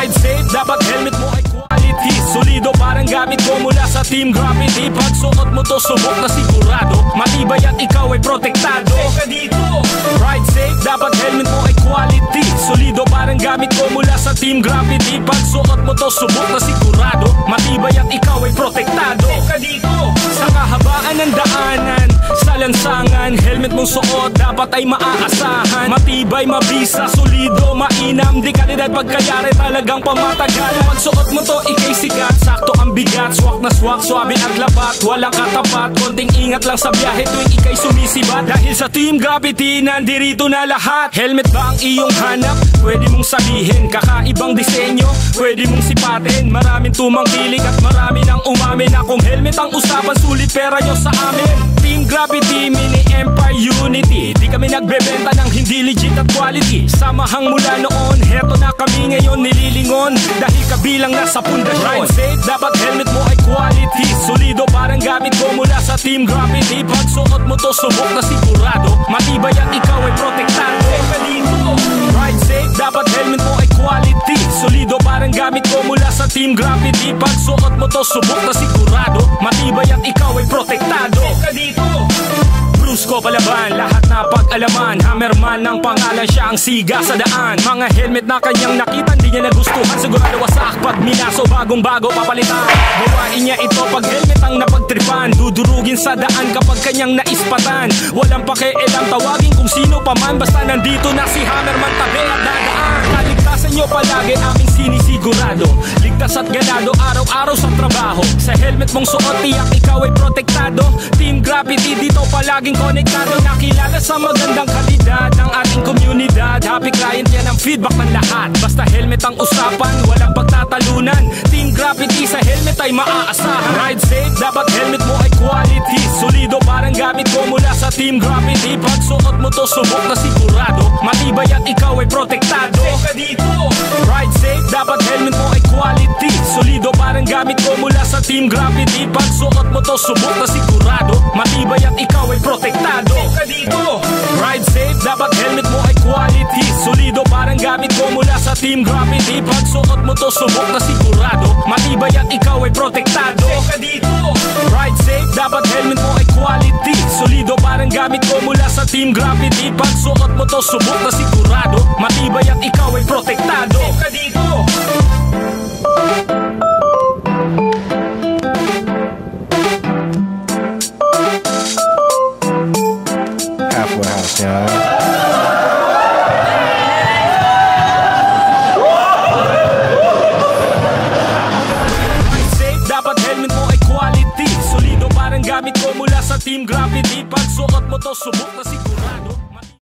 Ride safe, dapat helmet mo ay quality. Solido parang gamit ko mula sa Team Gravity. Pag suot mo to, subok na sigurado. Matibay at ikaw ay protektado. Teka dito. Ride safe, dapat helmet mo ay quality. Solido parang gamit ko mula sa Team Gravity. Pag suot mo to, subok na sigurado. Matibay at ikaw ay protektado. Teka dito. Sa kahabaan ng daanan, sa lansangan, helmet mong suot dapat ay maaasahan. Matibay, mabisa, solido, mainam. Di kalidad pagkayari, talagang pamatagal. Pag suot mo to, ikay sigat. Sakto ang bigat, swak na swak, swabe at lapat. Walang katapat, konting ingat lang sa biyahe tuwing ikay sumisibat. Dahil sa Team Gravity, nandirito na lahat. Helmet ba ang iyong hanap? Pwede mong sabihin, kakaibang disenyo, pwede mong sipatin. Maraming tumangkilik at marami nang umamin na kung helmet ang usapan, sulit pera nyo sa amin. Team Gravity, Mini Empire Unity. Di kami nagbebenta ng hindi legit at quality. Samahang mula noon, heto na kami ngayon nililingon. Dahil kabilang na sa pundasyon. Ride safe, dapat helmet mo ay quality. Solido parang gamit ko mula sa Team Gravity. Pag suot mo to, subok na sigurado. Matibay at ikaw ay protektado. Teka dito. Ride safe, dapat helmet mo ay quality. Solido parang gamit ko mula sa Team Gravity. Pag suot mo to, subok na sigurado. Matibay at ikaw ay protektado. Teka dito. Bruce ko palaban, lahat na pag-alaman. Hammerman ng pangalan, siya ang siga sa daan. Mga helmet na kanyang nakita, hindi niya nagustuhan. Sigurado wasak pag minaso, bagong-bago papalitan. Gawain niya ito pag helmet ang napagtripan. Dudurugin sa daan kapag kanyang naispatan. Walang pakialam, tawagin kung sino pa man. Basta nandito na si Hammerman, tabi at dadaan. Kaligtasan niyo palagi, aming sinisigurado. Ligtas at ganado, araw-araw sa trabaho. Sa helmet mong suot, tiyak ikaw ay protektado. Team Gravity, dito palaging konektado. Nakilala sa magandang kalidad ng ating komunidad. Happy client yan ang feedback ng lahat. Basta helmet ang usapan, walang pagtatalunan. Team Gravity, sa helmet ay maaasahan. Ride safe, dapat helmet mo ay quality. Solido parang gamit ko mula sa Team Gravity. Pag suot mo to, subok na sigurado. Matibay at ikaw ay protektado. Teka dito. Ride safe, dapat helmet mo ay quality. Solido parang gamit ko mula sa Team Gravity. Pag suot mo to, subok na sigurado. Matibay at ikaw ay protektado. Teka dito. Ride safe, dapat helmet mo ay quality. Solido parang gamit ko mula sa Team Gravity. Pag suot mo to, subok na sigurado. Matibay at ikaw ay protektado. Teka dito. Ride safe, dapat helmet mo ay quality. Solido parang gamit ko mula sa Team Gravity. Pag suot mo to, subok na sigurado. Matibay at ikaw ay protektado. Teka dito. Halfway House, yeah. Ride safe, dapat helmet mo ay quality. Solido parang gamit ko mula sa Team Gravity. Pag suot mo to, subok na sigurado.